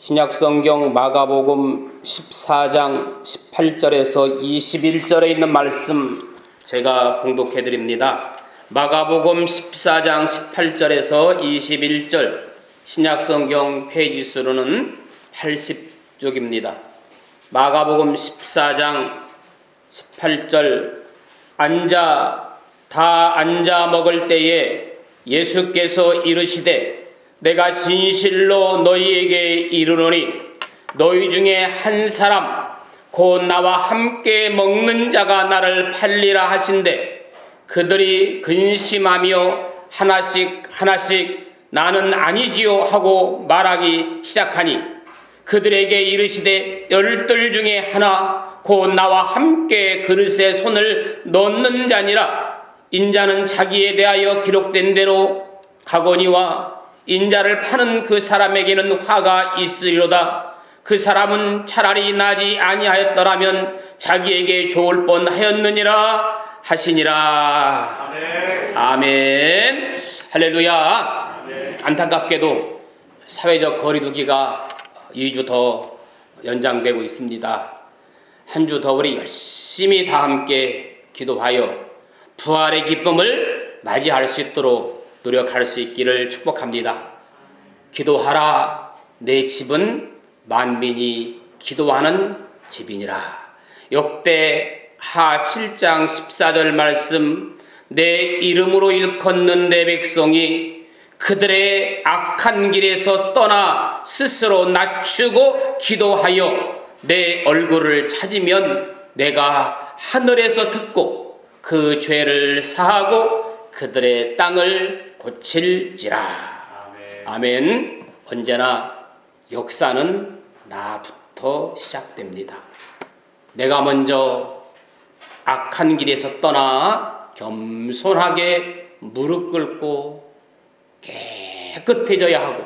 신약성경 마가복음 14장 18절에서 21절에 있는 말씀 제가 봉독해 드립니다. 마가복음 14장 18절에서 21절, 신약성경 페이지 수로는 80쪽입니다. 마가복음 14장 18절, 다 앉아 먹을 때에 예수께서 이르시되 내가 진실로 너희에게 이르노니 너희 중에 한 사람 곧 나와 함께 먹는 자가 나를 팔리라 하신대 그들이 근심하며 하나씩 나는 아니지요 하고 말하기 시작하니 그들에게 이르시되 12 중에 하나 곧 나와 함께 그릇에 손을 넣는 자니라. 인자는 자기에 대하여 기록된 대로 가거니와 인자를 파는 그 사람에게는 화가 있으리로다. 그 사람은 차라리 나지 아니하였더라면 자기에게 좋을 뻔하였느니라 하시니라. 아멘. 아멘. 할렐루야. 아멘. 안타깝게도 사회적 거리두기가 2주 더 연장되고 있습니다. 한 주 더 우리 열심히 다 함께 기도하여 부활의 기쁨을 맞이할 수 있도록 노력할 수 있기를 축복합니다. 기도하라, 내 집은 만민이 기도하는 집이니라. 역대하 7장 14절 말씀, 내 이름으로 일컫는 내 백성이 그들의 악한 길에서 떠나 스스로 낮추고 기도하여 내 얼굴을 찾으면 내가 하늘에서 듣고 그 죄를 사하고 그들의 땅을 고칠지라. 아멘. 언제나 역사는 나부터 시작됩니다. 내가 먼저 악한 길에서 떠나 겸손하게 무릎 꿇고 깨끗해져야 하고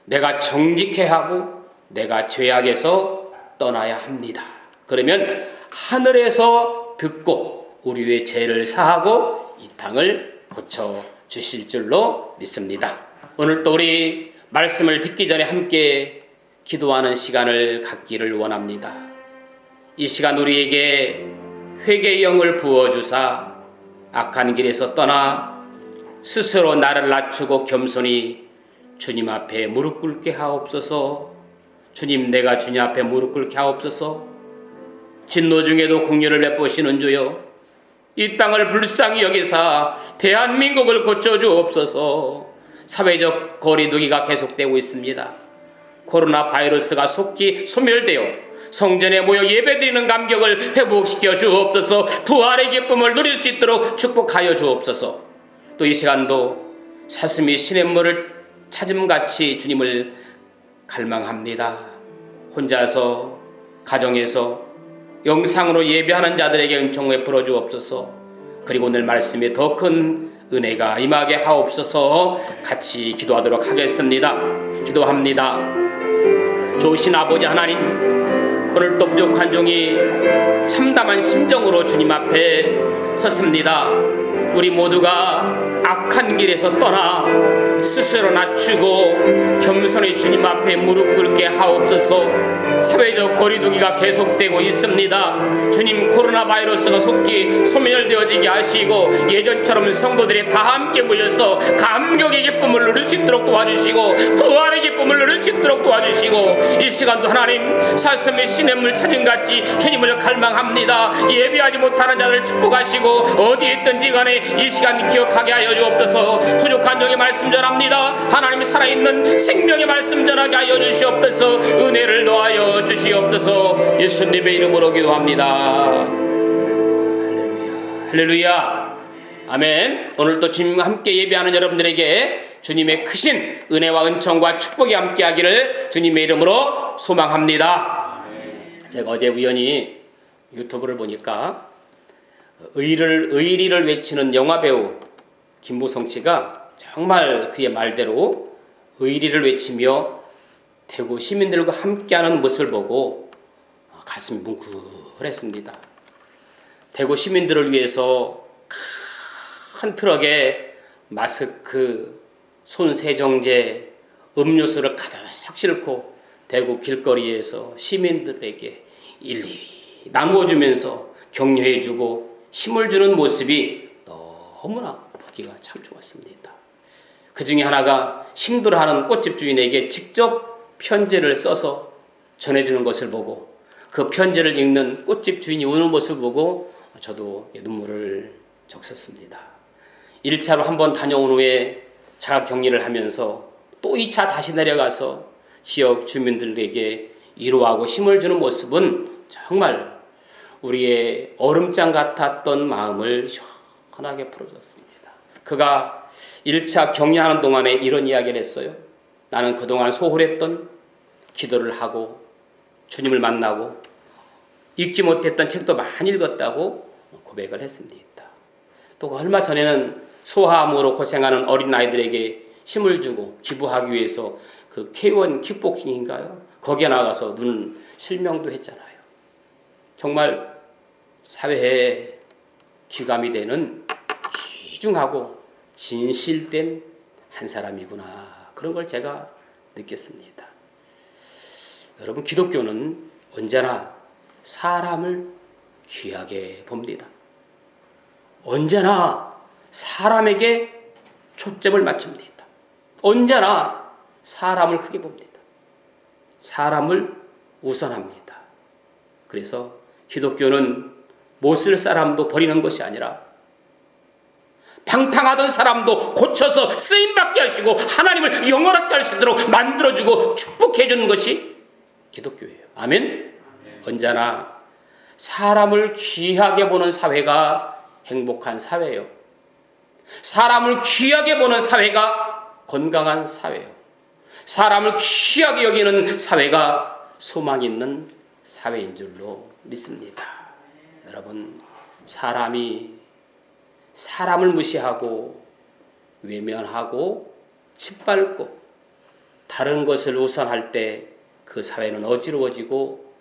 내가 정직해야 하고 내가 죄악에서 떠나야 합니다. 그러면 하늘에서 듣고 우리의 죄를 사하고 이 땅을 고쳐주실 줄로 믿습니다. 오늘 또 우리 말씀을 듣기 전에 함께 기도하는 시간을 갖기를 원합니다. 이 시간 우리에게 회개의 영을 부어주사 악한 길에서 떠나 스스로 나를 낮추고 겸손히 주님 앞에 무릎 꿇게 하옵소서. 주님, 내가 주님 앞에 무릎 꿇게 하옵소서. 진노 중에도 긍휼을 베푸시는 주여, 이 땅을 불쌍히 여기사 대한민국을 고쳐주옵소서. 사회적 거리두기가 계속되고 있습니다. 코로나 바이러스가 속히 소멸되어 성전에 모여 예배드리는 감격을 회복시켜 주옵소서. 부활의 기쁨을 누릴 수 있도록 축복하여 주옵소서. 또 이 시간도 사슴이 시냇물을 찾음같이 주님을 갈망합니다. 혼자서 가정에서 영상으로 예배하는 자들에게 은총을 베풀어 주옵소서. 그리고 오늘 말씀에 더 큰 은혜가 임하게 하옵소서. 같이 기도하도록 하겠습니다. 기도합니다. 좋으신 아버지 하나님, 오늘 또 부족한 종이 참담한 심정으로 주님 앞에 섰습니다. 우리 모두가 악한 길에서 떠나 스스로 낮추고 겸손히 주님 앞에 무릎 꿇게 하옵소서. 사회적 거리두기가 계속되고 있습니다. 주님, 코로나 바이러스가 속히 소멸되어지게 하시고 예전처럼 성도들이 다 함께 모여서 감격의 기쁨을 누릴 수 있도록 도와주시고 부활의 기쁨을 누릴 수 있도록 도와주시고 이 시간도 하나님 사슴의 시냇물 찾음같이 주님을 갈망합니다. 예배하지 못하는 자들을 축복하시고 어디에 있든지 간에 이 시간 기억하게 하여 주옵소서. 부족한 종의 말씀 전합니다. 하나님 살아있는 생명의 말씀 전하게 하여 주시옵소서. 은혜를 놓아여 주시옵소서. 예수님의 이름으로 기도합니다. 할렐루야. 할렐루야. 아멘. 오늘 또 주님과 함께 예배하는 여러분들에게 주님의 크신 은혜와 은총과 축복이 함께 하기를 주님의 이름으로 소망합니다. 제가 어제 우연히 유튜브를 보니까 의리를 외치는 영화배우 김보성 씨가 정말 그의 말대로 의리를 외치며 대구 시민들과 함께하는 모습을 보고 가슴이 뭉클했습니다. 대구 시민들을 위해서 큰 트럭에 마스크, 손세정제, 음료수를 가득 싣고 대구 길거리에서 시민들에게 일일이 나누어주면서 격려해주고 힘을 주는 모습이 너무나 보기가 참 좋았습니다. 그 중에 하나가 힘들어하는 꽃집 주인에게 직접 편지를 써서 전해주는 것을 보고 그 편지를 읽는 꽃집 주인이 우는 모습을 보고 저도 눈물을 적셨습니다. 1차로 한번 다녀온 후에 자가 격리를 하면서 또 2차 다시 내려가서 지역 주민들에게 위로하고 힘을 주는 모습은 정말 우리의 얼음장 같았던 마음을 시원하게 풀어줬습니다. 그가 1차 격리하는 동안에 이런 이야기를 했어요. 나는 그동안 소홀했던 기도를 하고 주님을 만나고 읽지 못했던 책도 많이 읽었다고 고백을 했습니다. 또 얼마 전에는 소아암으로 고생하는 어린아이들에게 힘을 주고 기부하기 위해서 그 K1 킥복싱인가요? 거기에 나가서 눈 실명도 했잖아요. 정말 사회에 귀감이 되는 귀중하고 진실된 한 사람이구나. 그런 걸 제가 느꼈습니다. 여러분, 기독교는 언제나 사람을 귀하게 봅니다. 언제나 사람에게 초점을 맞춥니다. 언제나 사람을 크게 봅니다. 사람을 우선합니다. 그래서 기독교는 못쓸 사람도 버리는 것이 아니라 방탕하던 사람도 고쳐서 쓰임받게 하시고 하나님을 영원하게 할 수 있도록 만들어주고 축복해주는 것이 기독교예요. 아멘? 언제나 사람을 귀하게 보는 사회가 행복한 사회예요. 사람을 귀하게 보는 사회가 건강한 사회예요. 사람을 귀하게 여기는 사회가 소망 있는 사회인 줄로 믿습니다. 여러분, 사람이 사람을 무시하고 외면하고 짓밟고 다른 것을 우선할 때 그 사회는 어지러워지고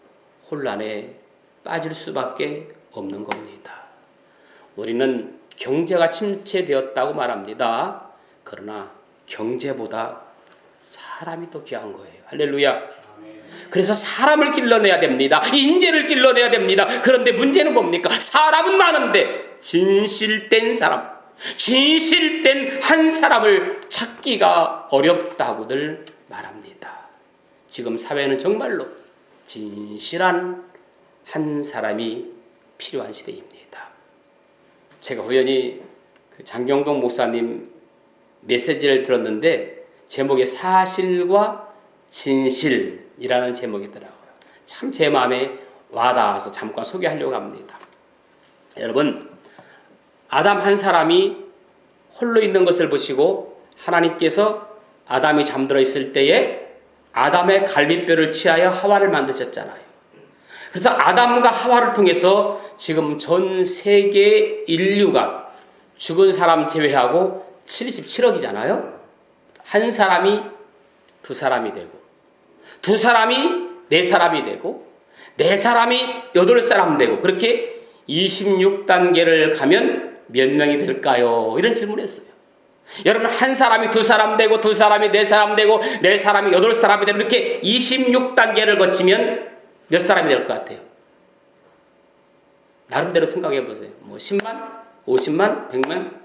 혼란에 빠질 수밖에 없는 겁니다. 우리는 경제가 침체되었다고 말합니다. 그러나 경제보다 사람이 더 귀한 거예요. 할렐루야. 그래서 사람을 길러내야 됩니다. 인재를 길러내야 됩니다. 그런데 문제는 뭡니까? 사람은 많은데 진실된 사람, 진실된 한 사람을 찾기가 어렵다고들 말합니다. 지금 사회는 정말로 진실한 한 사람이 필요한 시대입니다. 제가 우연히 장경동 목사님 메시지를 들었는데 제목이 사실과 진실이라는 제목이더라고요. 참 제 마음에 와닿아서 잠깐 소개하려고 합니다. 여러분, 아담 한 사람이 홀로 있는 것을 보시고 하나님께서 아담이 잠들어 있을 때에 아담의 갈비뼈를 취하여 하와를 만드셨잖아요. 그래서 아담과 하와를 통해서 지금 전 세계 인류가 죽은 사람 제외하고 77억이잖아요. 한 사람이 두 사람이 되고, 두 사람이 네 사람이 되고, 네 사람이 8사람 되고, 그렇게 26단계를 가면 몇 명이 될까요? 이런 질문을 했어요. 여러분, 한 사람이 두 사람 되고, 두 사람이 네 사람 되고, 네 사람이 8사람이 되고, 이렇게 26단계를 거치면 몇 사람이 될 것 같아요? 나름대로 생각해 보세요. 뭐 10만, 50만, 100만,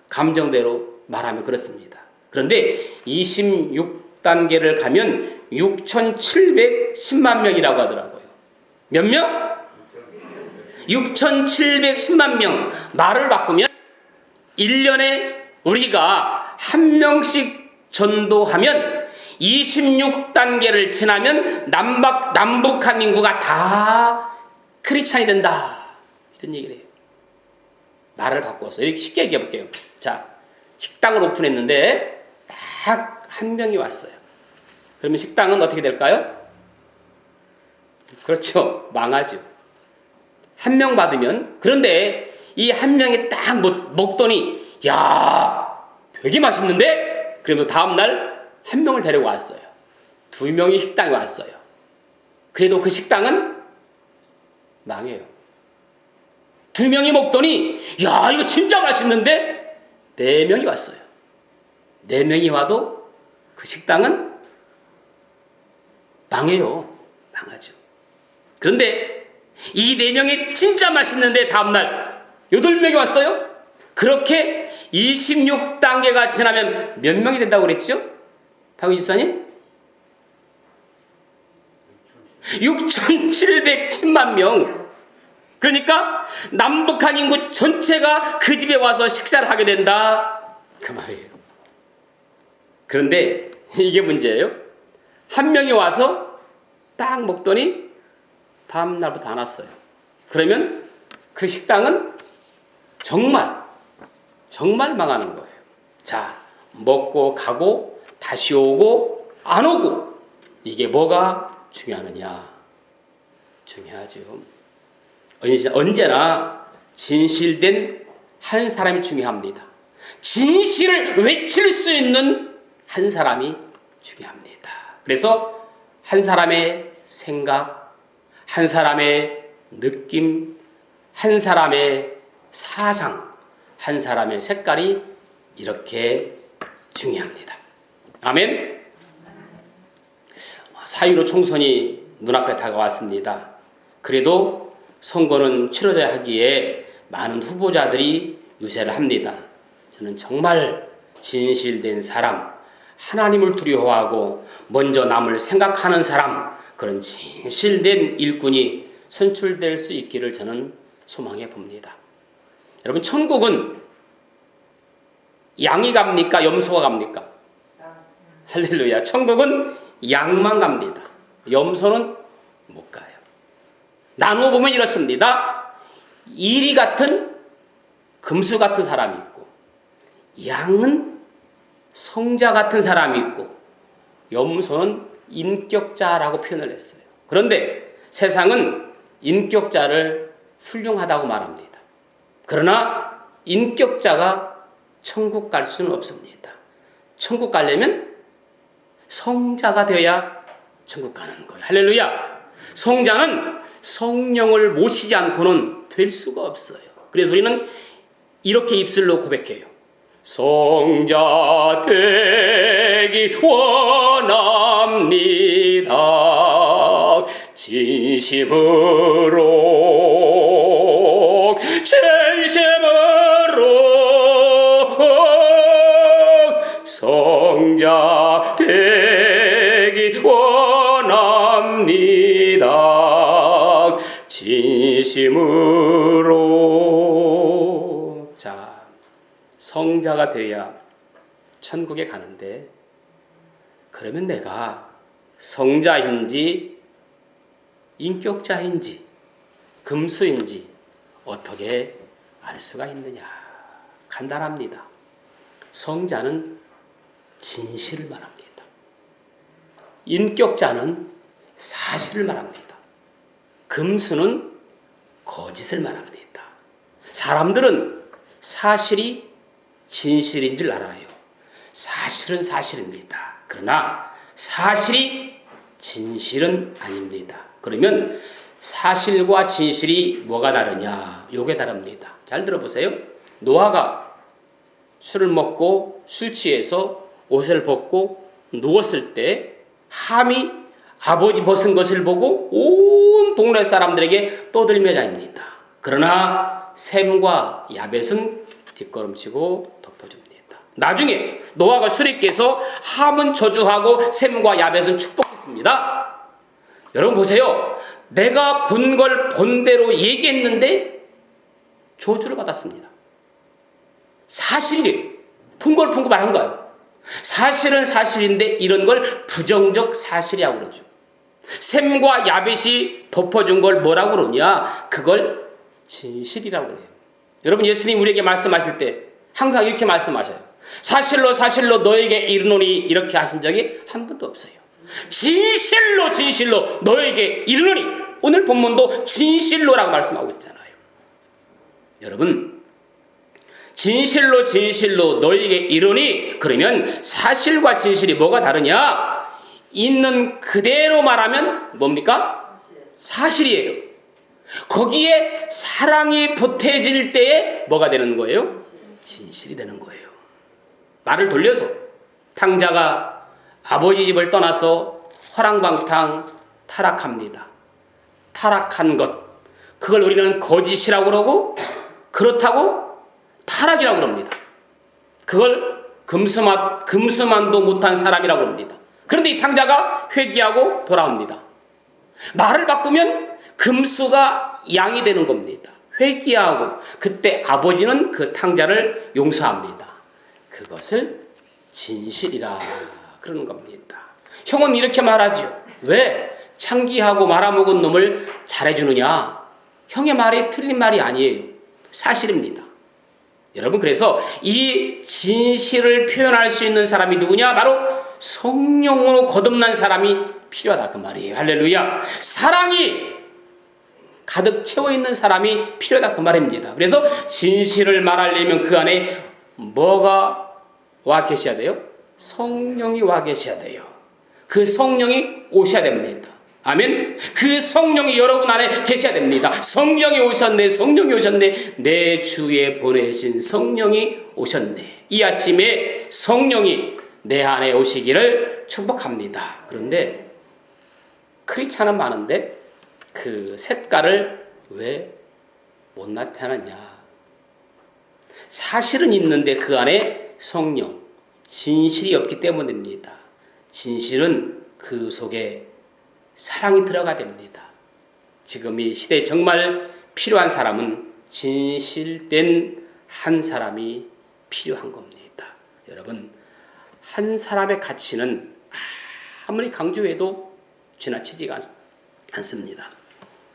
감정대로 말하면 그렇습니다. 그런데 26단계를 가면 6,710만 명이라고 하더라고요. 몇 명? 6,710만 명. 말을 바꾸면 1년에 우리가 한 명씩 전도하면 26단계를 지나면 남북한 인구가 다 크리스찬이 된다. 이런 얘기를 해요. 말을 바꿔서 이렇게 쉽게 얘기해 볼게요. 자, 식당을 오픈했는데 딱 한 명이 왔어요. 그러면 식당은 어떻게 될까요? 그렇죠. 망하죠. 한 명 받으면. 그런데 이 한 명이 딱 먹더니 야, 되게 맛있는데? 그러면서 다음날 한 명을 데리고 왔어요. 2명이 식당에 왔어요. 그래도 그 식당은 망해요. 2명이 먹더니 야, 이거 진짜 맛있는데? 4명이 왔어요. 4명이 와도 그 식당은 망해요. 망하죠. 그런데 이 4명이 진짜 맛있는데 다음날 8명이 왔어요. 그렇게 26단계가 지나면 몇 명이 된다고 그랬죠? 박윤 지사님? 6,710만 명. 그러니까 남북한 인구 전체가 그 집에 와서 식사를 하게 된다, 그 말이에요. 그런데 이게 문제예요. 한 명이 와서 딱 먹더니 다음 날부터 안 왔어요. 그러면 그 식당은 정말 망하는 거예요. 자, 먹고 가고 다시 오고 안 오고, 이게 뭐가 중요하느냐? 중요하죠. 언제나 진실된 한 사람이 중요합니다. 진실을 외칠 수 있는 한 사람이 중요합니다. 그래서 한 사람의 생각, 한 사람의 느낌, 한 사람의 사상, 한 사람의 색깔이 이렇게 중요합니다. 아멘. 4.15 총선이 눈앞에 다가왔습니다. 그래도 선거는 치러져야 하기에 많은 후보자들이 유세를 합니다. 저는 정말 진실된 사람, 하나님을 두려워하고 먼저 남을 생각하는 사람, 그런 진실된 일꾼이 선출될 수 있기를 저는 소망해 봅니다. 여러분, 천국은 양이 갑니까? 염소가 갑니까? 할렐루야. 천국은 양만 갑니다. 염소는 못 가요. 나누어 보면 이렇습니다. 이리 같은 금수 같은 사람이 있고, 양은 성자 같은 사람이 있고, 염소는 인격자라고 표현을 했어요. 그런데 세상은 인격자를 훌륭하다고 말합니다. 그러나 인격자가 천국 갈 수는 없습니다. 천국 가려면 성자가 되어야 천국 가는 거예요. 할렐루야. 성자는 성령을 모시지 않고는 될 수가 없어요. 그래서 우리는 이렇게 입술로 고백해요. 성자 되기 원합니다. 진심으로 성자 되기 원합니다. 진심으로. 자, 성자가 돼야 천국에 가는데, 그러면 내가 성자인지 인격자인지 금수인지 어떻게 알 수가 있느냐? 간단합니다. 성자는 진실을 말합니다. 인격자는 사실을 말합니다. 금수는 거짓을 말합니다. 사람들은 사실이 진실인 줄 알아요. 사실은 사실입니다. 그러나 사실이 진실은 아닙니다. 그러면 사실과 진실이 뭐가 다르냐? 요게 다릅니다. 잘 들어보세요. 노아가 술을 먹고 술 취해서 옷을 벗고 누웠을 때 함이 아버지 벗은 것을 보고 온 동네 사람들에게 떠들며 다닙니다. 그러나 셈과 야벳은 뒷걸음치고 덮어줍니다. 나중에 노아가 술에 깨서 함은 저주하고 셈과 야벳은 축복했습니다. 여러분 보세요. 내가 본 걸 본대로 얘기했는데 저주를 받았습니다. 사실이에요. 본 걸 본 거 말한 거예요. 사실은 사실인데 이런 걸 부정적 사실이라고 그러죠. 셈과 야벳이 덮어준 걸 뭐라고 그러냐? 그걸 진실이라고 그래요. 여러분, 예수님 우리에게 말씀하실 때 항상 이렇게 말씀하셔요. 사실로 사실로 너에게 이르노니, 이렇게 하신 적이 한 번도 없어요. 진실로 진실로 너에게 이르노니. 오늘 본문도 진실로라고 말씀하고 있잖아요. 여러분, 진실로 진실로 너에게 이르니, 그러면 사실과 진실이 뭐가 다르냐? 있는 그대로 말하면 뭡니까? 사실이에요. 거기에 사랑이 보태질 때에 뭐가 되는 거예요? 진실이 되는 거예요. 말을 돌려서 탕자가 아버지 집을 떠나서 허랑방탕 타락합니다. 타락한 것, 그걸 우리는 거짓이라고 그러고 그렇다고 타락이라고 그럽니다. 그걸 금수만도 못한 사람이라고 합니다. 그런데 이 탕자가 회개하고 돌아옵니다. 말을 바꾸면 금수가 양이 되는 겁니다. 회개하고 그때 아버지는 그 탕자를 용서합니다. 그것을 진실이라 그러는 겁니다. 형은 이렇게 말하죠. 왜 창기하고 말아먹은 놈을 잘해주느냐? 형의 말이 틀린 말이 아니에요. 사실입니다. 여러분, 그래서 이 진실을 표현할 수 있는 사람이 누구냐? 바로 성령으로 거듭난 사람이 필요하다 그 말이에요. 할렐루야. 사랑이 가득 채워있는 사람이 필요하다 그 말입니다. 그래서 진실을 말하려면 그 안에 뭐가 와 계셔야 돼요? 성령이 와 계셔야 돼요. 그 성령이 오셔야 됩니다. 아멘. 그 성령이 여러분 안에 계셔야 됩니다. 성령이 오셨네, 성령이 오셨네. 내 주에 보내신 성령이 오셨네. 이 아침에 성령이 내 안에 오시기를 축복합니다. 그런데 크리스찬은 많은데 그 색깔을 왜 못 나타나냐? 사실은 있는데 그 안에 성령, 진실이 없기 때문입니다. 진실은 그 속에 사랑이 들어가야 됩니다. 지금 이 시대에 정말 필요한 사람은 진실된 한 사람이 필요한 겁니다. 여러분, 한 사람의 가치는 아무리 강조해도 지나치지가 않습니다.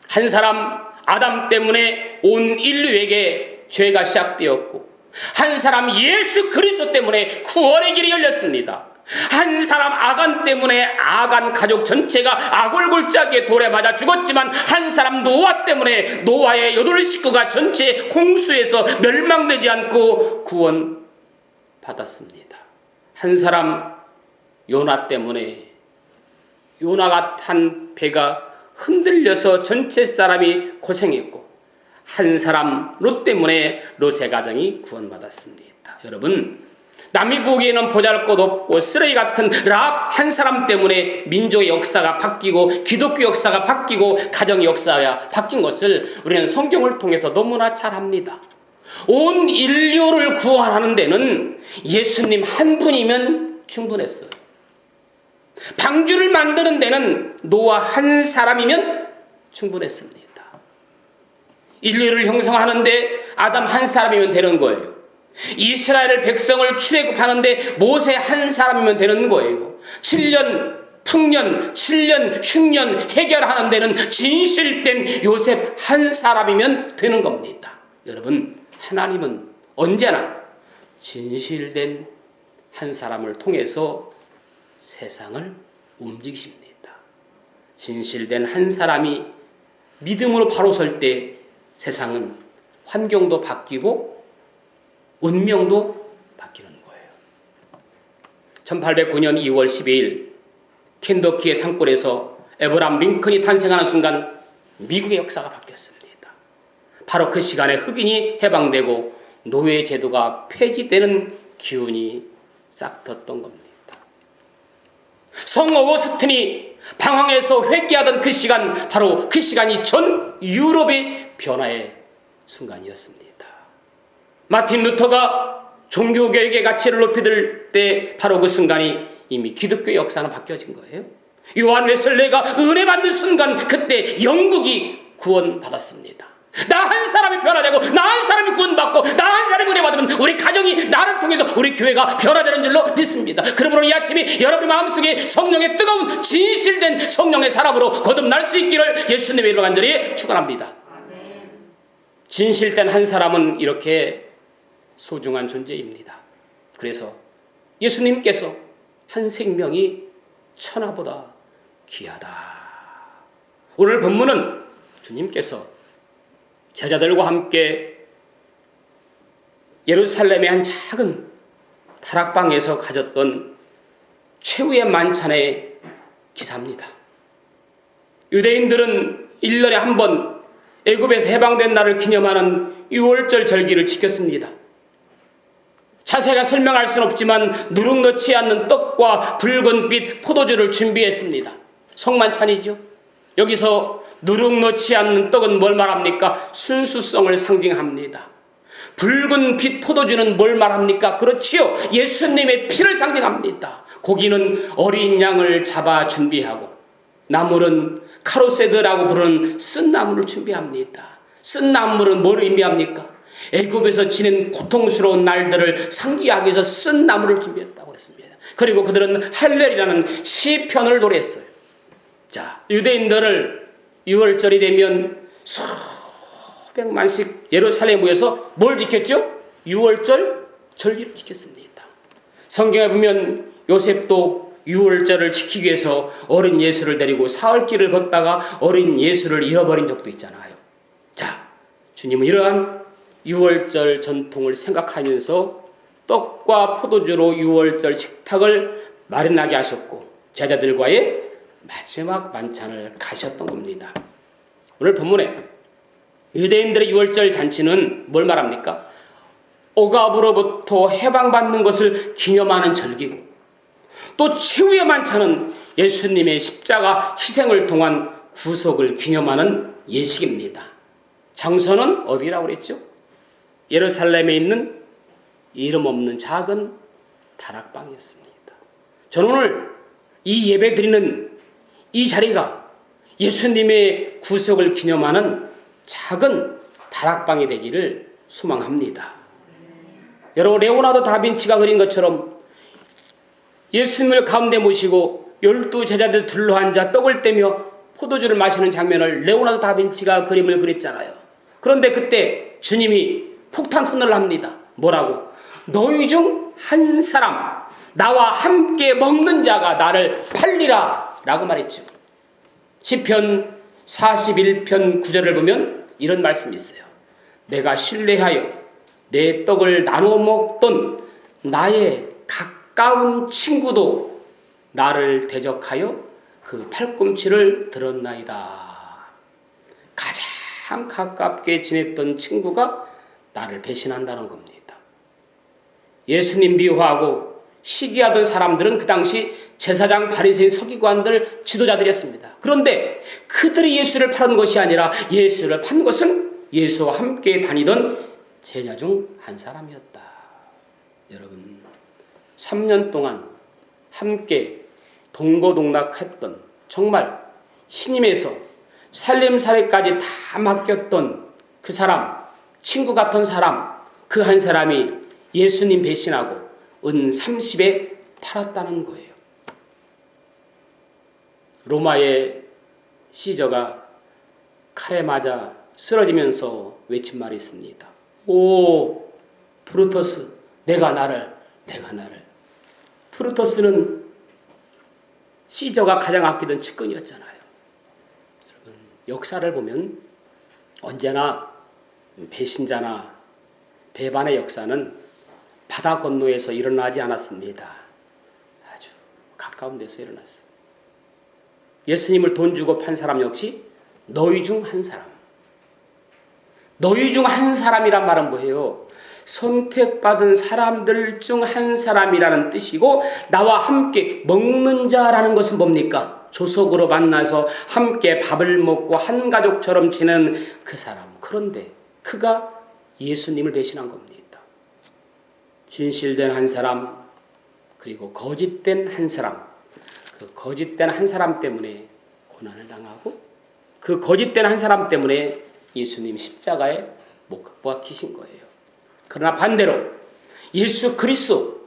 한 사람 아담 때문에 온 인류에게 죄가 시작되었고, 한 사람 예수 그리스도 때문에 구원의 길이 열렸습니다. 한 사람 아간 때문에 아간 가족 전체가 아골골짜기에 돌에 맞아 죽었지만, 한 사람 노아 때문에 노아의 8 식구가 전체 홍수에서 멸망되지 않고 구원 받았습니다. 한 사람 요나 때문에 요나가 탄 배가 흔들려서 전체 사람이 고생했고, 한 사람 롯 때문에 롯의 가정이 구원받았습니다. 여러분, 남이 보기에는 보잘것없고 쓰레기 같은 라합 한 사람 때문에 민족의 역사가 바뀌고 기독교 역사가 바뀌고 가정의 역사가 바뀐 것을 우리는 성경을 통해서 너무나 잘 압니다. 온 인류를 구원하는 데는 예수님 한 분이면 충분했어요. 방주를 만드는 데는 노아 한 사람이면 충분했습니다. 인류를 형성하는데 아담 한 사람이면 되는 거예요. 이스라엘 백성을 출애굽하는데 모세 한 사람이면 되는 거예요. 7년 풍년, 7년 흉년 해결하는 데는 진실된 요셉 한 사람이면 되는 겁니다. 여러분, 하나님은 언제나 진실된 한 사람을 통해서 세상을 움직이십니다. 진실된 한 사람이 믿음으로 바로 설 때 세상은 환경도 바뀌고 운명도 바뀌는 거예요. 1809년 2월 12일 켄터키의 산골에서 에브라함 링컨이 탄생하는 순간 미국의 역사가 바뀌었습니다. 바로 그 시간에 흑인이 해방되고 노예 제도가 폐지되는 기운이 싹 텄던 겁니다. 성 오거스틴이 방황해서 회개하던 그 시간, 바로 그 시간이 전 유럽의 변화의 순간이었습니다. 마틴 루터가 종교개혁의 가치를 높이들 때 바로 그 순간이 이미 기독교 역사는 바뀌어진 거예요. 요한 웨슬레가 은혜 받는 순간, 그때 영국이 구원받았습니다. 나 한 사람이 변화되고 나 한 사람이 구원받고 나 한 사람이 은혜 받으면 우리 가정이 나를 통해서 우리 교회가 변화되는 줄로 믿습니다. 그러므로 이 아침에 여러분의 마음속에 성령의 뜨거운 진실된 성령의 사람으로 거듭날 수 있기를 예수님의 이름으로 간절히 축원합니다. 진실된 한 사람은 이렇게 소중한 존재입니다. 그래서 예수님께서 한 생명이 천하보다 귀하다. 오늘 본문은 주님께서 제자들과 함께 예루살렘의 한 작은 다락방에서 가졌던 최후의 만찬의 기사입니다. 유대인들은 1년에 한 번 애굽에서 해방된 날을 기념하는 유월절 절기를 지켰습니다. 자세가 설명할 수는 없지만 누룩 넣지 않는 떡과 붉은빛 포도주를 준비했습니다. 성만찬이죠. 여기서 누룩 넣지 않는 떡은 뭘 말합니까? 순수성을 상징합니다. 붉은 빛 포도주는 뭘 말합니까? 그렇지요. 예수님의 피를 상징합니다. 고기는 어린 양을 잡아 준비하고 나물은 카로세드라고 부르는 쓴 나물을 준비합니다. 쓴 나물은 뭘 의미합니까? 애굽에서 지낸 고통스러운 날들을 상기하기 위해서 쓴 나물을 준비했다고 그랬습니다. 그리고 그들은 할렐이라는 시편을 노래했어요. 자, 유대인들을 6월절이 되면 수백만씩 예루살렘에 모여서 뭘 지켰죠? 6월절 절기를 지켰습니다. 성경에 보면 요셉도 6월절을 지키기 위해서 어린 예수를 데리고 사흘길을 걷다가 어린 예수를 잃어버린 적도 있잖아요. 자, 주님은 이러한 6월절 전통을 생각하면서 떡과 포도주로 6월절 식탁을 마련하게 하셨고 제자들과의 마지막 만찬을 가셨던 겁니다. 오늘 본문에 유대인들의 6월절 잔치는 뭘 말합니까? 억압으로부터 해방받는 것을 기념하는 절기고 또 최후의 만찬은 예수님의 십자가 희생을 통한 구속을 기념하는 예식입니다. 장소는 어디라고 그랬죠? 예루살렘에 있는 이름 없는 작은 다락방이었습니다. 저는 오늘 이 예배 드리는 이 자리가 예수님의 구속을 기념하는 작은 다락방이 되기를 소망합니다. 여러분, 레오나르도 다빈치가 그린 것처럼 예수님을 가운데 모시고 12 제자들 둘러앉아 떡을 떼며 포도주를 마시는 장면을 레오나르도 다빈치가 그림을 그렸잖아요. 그런데 그때 주님이 폭탄 선언을 합니다. 뭐라고? 너희 중 한 사람, 나와 함께 먹는 자가 나를 팔리라 라고 말했죠. 시편 41편 9절을 보면 이런 말씀이 있어요. 내가 신뢰하여 내 떡을 나눠 먹던 나의 가까운 친구도 나를 대적하여 그 팔꿈치를 들었나이다. 가장 가깝게 지냈던 친구가 나를 배신한다는 겁니다. 예수님 미워하고 시기하던 사람들은 그 당시 제사장, 바리새인, 서기관들, 지도자들이었습니다. 그런데 그들이 예수를 팔은 것이 아니라 예수를 판 것은 예수와 함께 다니던 제자 중 한 사람이었다. 여러분, 3년 동안 함께 동거동락했던, 정말 신임에서 살림살이까지 다 맡겼던 그 사람, 친구 같은 사람, 그 한 사람이 예수님 배신하고 은 30에 팔았다는 거예요. 로마의 시저가 칼에 맞아 쓰러지면서 외친 말이 있습니다. 오 브루터스, 내가 나를. 브루터스는 시저가 가장 아끼던 측근이었잖아요. 여러분, 역사를 보면 언제나 배신자나 배반의 역사는 바다 건너에서 일어나지 않았습니다. 아주 가까운 데서 일어났어요. 예수님을 돈 주고 판 사람 역시 너희 중 한 사람. 너희 중 한 사람이란 말은 뭐예요? 선택받은 사람들 중 한 사람이라는 뜻이고, 나와 함께 먹는 자라는 것은 뭡니까? 조석으로 만나서 함께 밥을 먹고 한 가족처럼 지내는 그 사람. 그런데 그가 예수님을 배신한 겁니다. 진실된 한 사람, 그리고 거짓된 한 사람. 그 거짓된 한 사람 때문에 고난을 당하고, 그 거짓된 한 사람 때문에 예수님 십자가에 못 박히신 거예요. 그러나 반대로 예수 그리스도,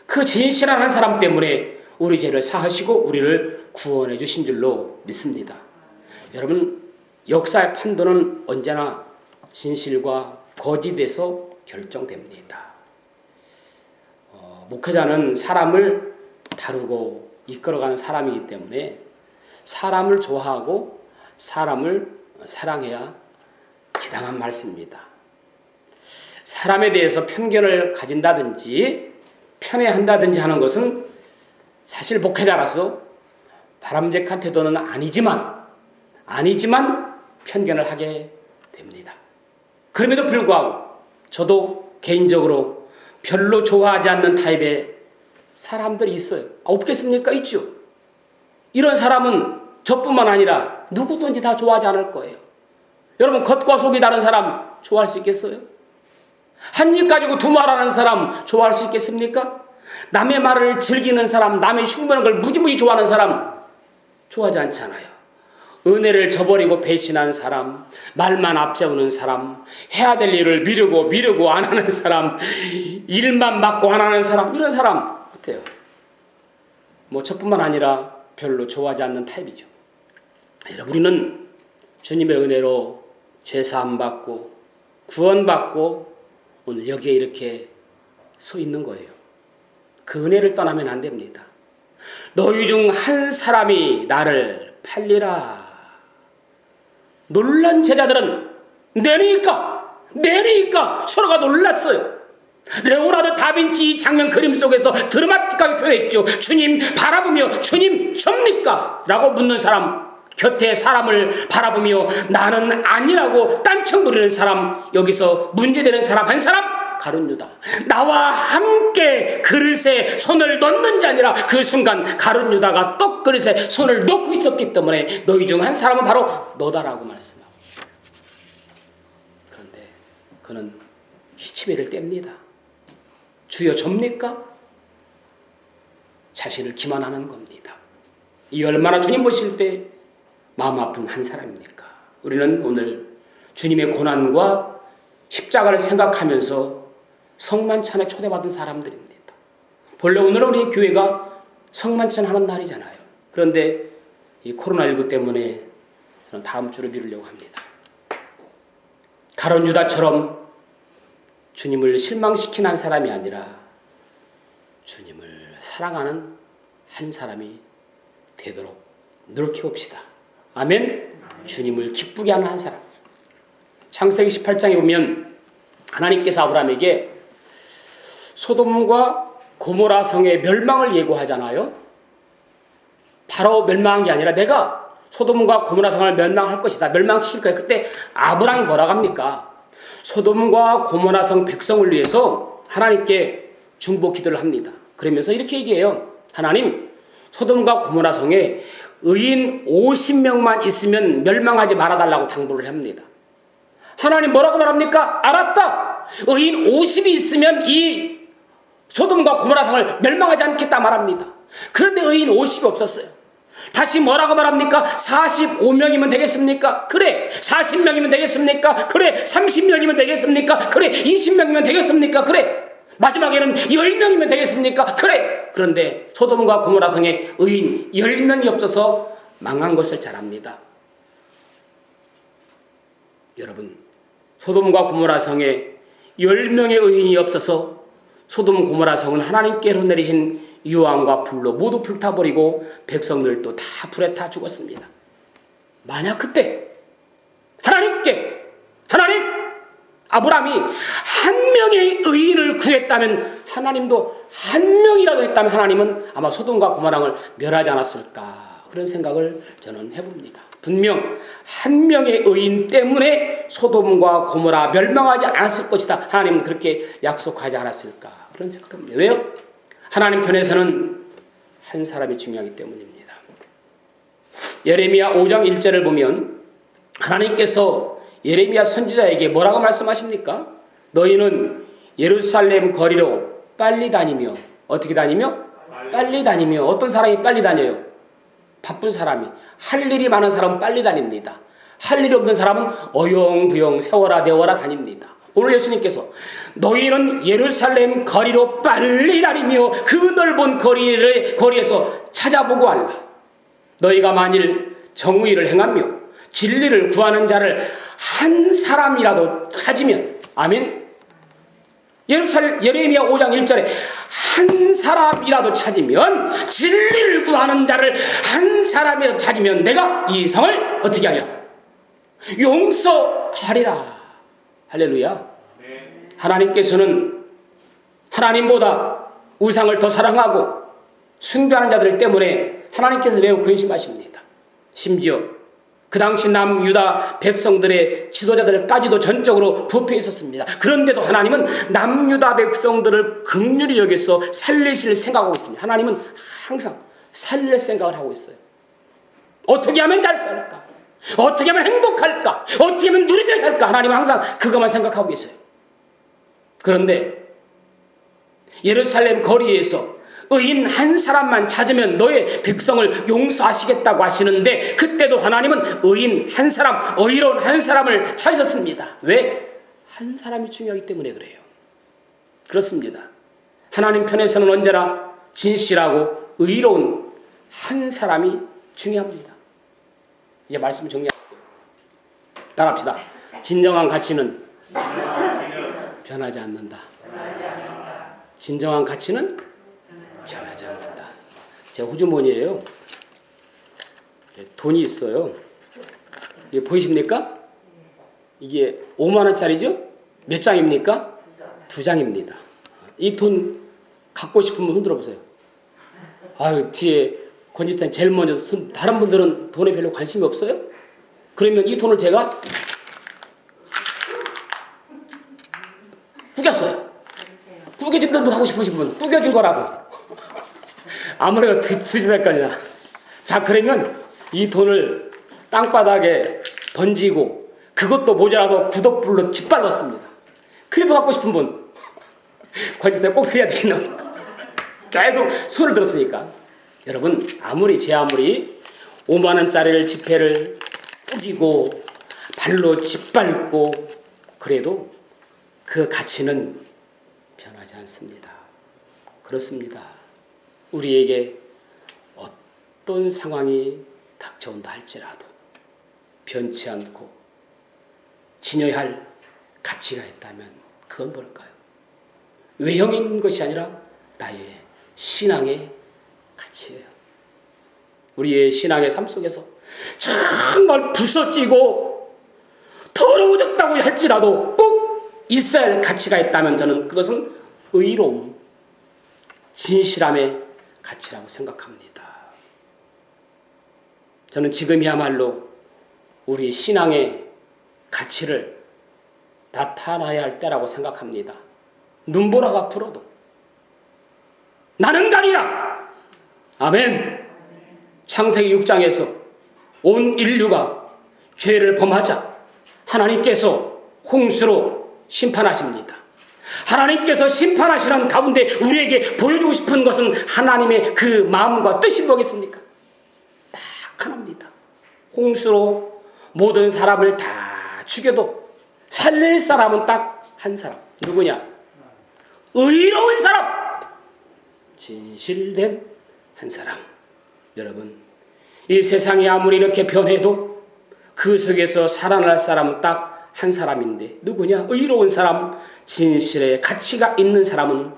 그 진실한 한 사람 때문에 우리 죄를 사하시고 우리를 구원해 주신 줄로 믿습니다. 여러분, 역사의 판도는 언제나 진실과 거짓에서 결정됩니다. 목회자는 사람을 다루고 이끌어가는 사람이기 때문에 사람을 좋아하고 사람을 사랑해야 지당한 말씀입니다. 사람에 대해서 편견을 가진다든지 편애한다든지 하는 것은 사실 목회자라서 바람직한 태도는 아니지만 편견을 하게 됩니다. 그럼에도 불구하고 저도 개인적으로 별로 좋아하지 않는 타입의 사람들이 있어요. 없겠습니까? 있죠. 이런 사람은 저뿐만 아니라 누구든지 다 좋아하지 않을 거예요. 여러분, 겉과 속이 다른 사람 좋아할 수 있겠어요? 한 입 가지고 두 말하는 사람 좋아할 수 있겠습니까? 남의 말을 즐기는 사람, 남의 흉보는 걸 무지무지 좋아하는 사람 좋아하지 않잖아요. 은혜를 저버리고 배신한 사람, 말만 앞세우는 사람, 해야 될 일을 미루고 안 하는 사람, 일만 맡고 안 하는 사람, 이런 사람 어때요? 뭐 저뿐만 아니라 별로 좋아하지 않는 타입이죠. 우리는 주님의 은혜로 죄사함 받고 구원받고 오늘 여기에 이렇게 서 있는 거예요. 그 은혜를 떠나면 안 됩니다. 너희 중 한 사람이 나를 팔리라. 놀란 제자들은 내리니까 서로가 놀랐어요. 레오나르도 다빈치 이 장면 그림 속에서 드라마틱하게 표현했죠. 주님 바라보며 주님 접니까? 라고 묻는 사람, 곁에 사람을 바라보며 나는 아니라고 딴청 부리는 사람, 여기서 문제되는 사람 한 사람, 가룟 유다. 나와 함께 그릇에 손을 넣는 자 아니라 그 순간 가룟 유다가 떡 그릇에 손을 넣고 있었기 때문에 너희 중 한 사람은 바로 너다라고 말씀하고 있어요. 그런데 그는 히치베를 뗍니다. 주여 접니까? 자신을 기만하는 겁니다. 이 얼마나 주님 보실 때 마음 아픈 한 사람입니까? 우리는 오늘 주님의 고난과 십자가를 생각하면서 성만찬에 초대받은 사람들입니다. 본래 오늘은 우리 교회가 성만찬 하는 날이잖아요. 그런데 이 코로나19 때문에 저는 다음 주로 미루려고 합니다. 가룟 유다처럼 주님을 실망시킨 한 사람이 아니라 주님을 사랑하는 한 사람이 되도록 노력해 봅시다. 아멘. 주님을 기쁘게 하는 한 사람. 창세기 18장에 보면 하나님께서 아브라함에게 소돔과 고모라 성의 멸망을 예고하잖아요. 바로 멸망한 게 아니라 내가 소돔과 고모라 성을 멸망할 것이다. 멸망시킬 거야. 그때 아브라함이 뭐라고 합니까? 소돔과 고모라 성 백성을 위해서 하나님께 중보 기도를 합니다. 그러면서 이렇게 얘기해요. 하나님, 소돔과 고모라 성에 의인 50명만 있으면 멸망하지 말아달라고 당부를 합니다. 하나님 뭐라고 말합니까? 알았다. 의인 50이 있으면 이 소돔과 고모라 성을 멸망하지 않겠다 말합니다. 그런데 의인 50이 없었어요. 다시 뭐라고 말합니까? 45명이면 되겠습니까? 그래. 40명이면 되겠습니까? 그래. 30명이면 되겠습니까? 그래. 20명이면 되겠습니까? 그래. 마지막에는 10명이면 되겠습니까? 그래. 그런데 소돔과 고모라 성에 의인 10명이 없어서 망한 것을 잘 압니다. 여러분, 소돔과 고모라 성에 10명의 의인이 없어서 소돔 고모라 성은 하나님께로 내리신 유황과 불로 모두 불타버리고 백성들도 다 불에 타 죽었습니다. 만약 그때 하나님 아브라함이 한 명의 의인을 구했다면, 하나님도 한 명이라도 했다면 하나님은 아마 소돔과 고모라를 멸하지 않았을까, 그런 생각을 저는 해봅니다. 분명 한 명의 의인 때문에 소돔과 고모라 멸망하지 않았을 것이다. 하나님은 그렇게 약속하지 않았을까, 그런 생각을 합니다. 왜요? 하나님 편에서는 한 사람이 중요하기 때문입니다. 예레미야 5장 1절을 보면 하나님께서 예레미야 선지자에게 뭐라고 말씀하십니까? 너희는 예루살렘 거리로 빨리 다니며, 어떻게 다니며? 빨리 다니며. 어떤 사람이 빨리 다녀요? 바쁜 사람이. 할 일이 많은 사람은 빨리 다닙니다. 할 일이 없는 사람은 어영부영 세워라 내워라 다닙니다. 오늘 예수님께서 너희는 예루살렘 거리로 빨리 다니며 그 넓은 거리에서 찾아보고 알라. 너희가 만일 정의를 행하며 진리를 구하는 자를 한 사람이라도 찾으면, 아멘. 예레미야 5장 1절에 한 사람이라도 찾으면, 진리를 구하는 자를 한 사람이라도 찾으면 내가 이 성을 어떻게 하리라? 용서하리라. 할렐루야. 하나님께서는 하나님보다 우상을 더 사랑하고 숭배하는 자들 때문에 하나님께서 매우 근심하십니다. 심지어 그 당시 남유다 백성들의 지도자들까지도 전적으로 부패 있었습니다. 그런데도 하나님은 남유다 백성들을 긍휼히 여겨서 살리실 생각하고 있습니다. 하나님은 항상 살릴 생각을 하고 있어요. 어떻게 하면 잘 살까? 어떻게 하면 행복할까? 어떻게 하면 누리며 살까? 하나님은 항상 그것만 생각하고 계세요. 그런데 예루살렘 거리에서 의인 한 사람만 찾으면 너의 백성을 용서하시겠다고 하시는데, 그때도 하나님은 의인 한 사람, 의로운 한 사람을 찾으셨습니다. 왜? 한 사람이 중요하기 때문에 그래요. 그렇습니다. 하나님 편에서는 언제나 진실하고 의로운 한 사람이 중요합니다. 이제 말씀 정리할게요. 따라합시다. 진정한 가치는 변하지 않는다. 진정한 가치는 변하지 않는다. 제가 호주머니예요. 돈이 있어요. 이게 보이십니까? 이게 5만 원짜리죠? 몇 장입니까? 2장입니다. 이 돈 갖고 싶은 분 흔들어 보세요. 아유, 뒤에 권집사님 제일 먼저 다른 분들은 돈에 별로 관심이 없어요? 그러면 이 돈을 제가 구겼어요. 구겨진 돈도 하고 싶으신 분, 구겨진 거라고. 아무래도 두지 될 거냐. 자, 그러면 이 돈을 땅바닥에 던지고 그것도 모자라서 구덕불로 짓밟았습니다. 그래도 갖고 싶은 분, 권지사님 꼭 드려야 되겠네. 계속 손을 들었으니까. 여러분, 아무리 5만 원짜리를 지폐를 꾸기고 발로 짓밟고 그래도 그 가치는 변하지 않습니다. 그렇습니다. 우리에게 어떤 상황이 닥쳐온다 할지라도 변치 않고 지녀야 할 가치가 있다면 그건 뭘까요? 외형인 것이 아니라 나의 신앙의 가치예요. 우리의 신앙의 삶 속에서 정말 부서지고 더러워졌다고 할지라도 꼭 있어야 할 가치가 있다면 저는 그것은 의로움, 진실함의 가치라고 생각합니다. 저는 지금이야말로 우리 신앙의 가치를 나타나야 할 때라고 생각합니다. 눈보라가 불어도 나는 가리라. 아멘. 창세기 6장에서 온 인류가 죄를 범하자 하나님께서 홍수로 심판하십니다. 하나님께서 심판하시는 가운데 우리에게 보여주고 싶은 것은 하나님의 그 마음과 뜻이 뭐겠습니까? 딱 하나입니다. 홍수로 모든 사람을 다 죽여도 살릴 사람은 딱 한 사람. 누구냐? 의로운 사람, 진실된 한 사람. 여러분, 이 세상이 아무리 이렇게 변해도 그 속에서 살아날 사람은 딱 한 사람인데 누구냐? 의로운 사람, 진실의 가치가 있는 사람은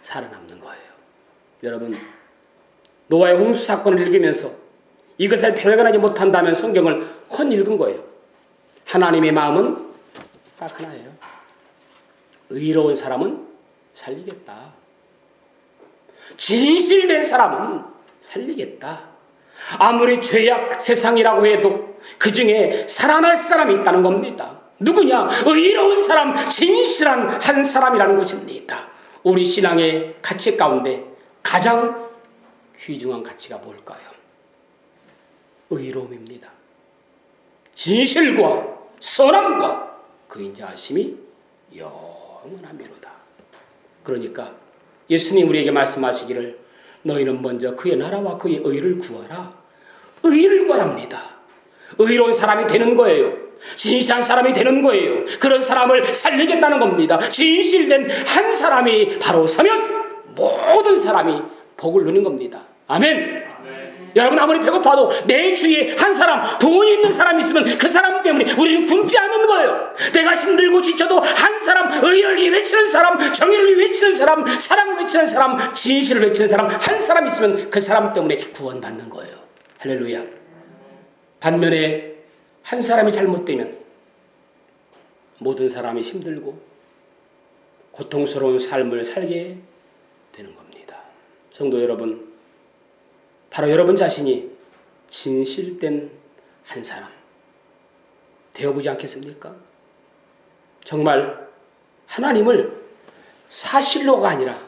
살아남는 거예요. 여러분, 노아의 홍수 사건을 읽으면서 이것을 발견하지 못한다면 성경을 헛읽은 거예요. 하나님의 마음은 딱 하나예요. 의로운 사람은 살리겠다. 진실된 사람은 살리겠다. 아무리 죄악 세상이라고 해도 그 중에 살아날 사람이 있다는 겁니다. 누구냐? 의로운 사람, 진실한 한 사람이라는 것입니다. 우리 신앙의 가치 가운데 가장 귀중한 가치가 뭘까요? 의로움입니다. 진실과 선함과 그 인자하심이 영원하미로다. 그러니까 예수님 우리에게 말씀하시기를 너희는 먼저 그의 나라와 그의 의를 구하라. 의를 구하랍니다. 의로운 사람이 되는 거예요. 진실한 사람이 되는 거예요. 그런 사람을 살리겠다는 겁니다. 진실된 한 사람이 바로 서면 모든 사람이 복을 누리는 겁니다. 아멘. 여러분, 아무리 배고파도 내 주위에 한 사람, 돈이 있는 사람이 있으면 그 사람 때문에 우리는 굶지 않는 거예요. 내가 힘들고 지쳐도 한 사람, 의를 위해 외치는 사람, 정의를 위해 외치는 사람, 사랑을 외치는 사람, 진실을 외치는 사람 한 사람 있으면 그 사람 때문에 구원받는 거예요. 할렐루야. 반면에 한 사람이 잘못되면 모든 사람이 힘들고 고통스러운 삶을 살게 되는 겁니다. 성도 여러분, 바로 여러분 자신이 진실된 한 사람 되어보지 않겠습니까? 정말 하나님을 사실로가 아니라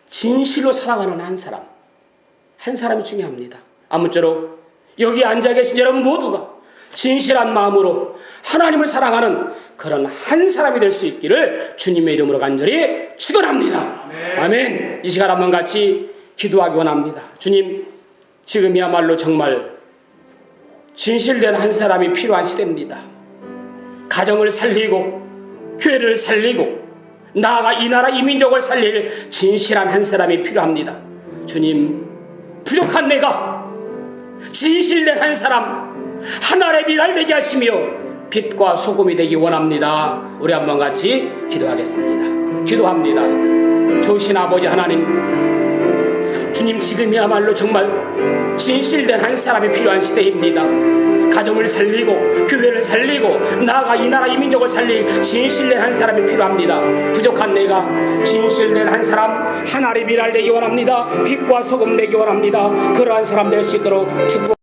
진실로 사랑하는 한 사람이 중요합니다. 아무쪼록 여기 앉아 계신 여러분 모두가 진실한 마음으로 하나님을 사랑하는 그런 한 사람이 될 수 있기를 주님의 이름으로 간절히 축원합니다. 아멘. 이 시간 한번 같이 기도하기 원합니다. 주님, 지금이야말로 정말 진실된 한 사람이 필요한 시대입니다. 가정을 살리고 교회를 살리고 나아가 이 나라 이 민족을 살릴 진실한 한 사람이 필요합니다. 주님, 부족한 내가 진실된 한 사람, 하나의 미랄 되게 하시며 빛과 소금이 되기 원합니다. 우리 한번 같이 기도하겠습니다. 기도합니다. 좋으신 아버지 하나님, 주님, 지금이야말로 정말 진실된 한 사람이 필요한 시대입니다. 가정을 살리고 교회를 살리고 나아가 이 나라 이 민족을 살릴 진실된 한 사람이 필요합니다. 부족한 내가 진실된 한 사람, 하나의 미랄 되기 원합니다. 빛과 소금 되기 원합니다. 그러한 사람 될 수 있도록 축복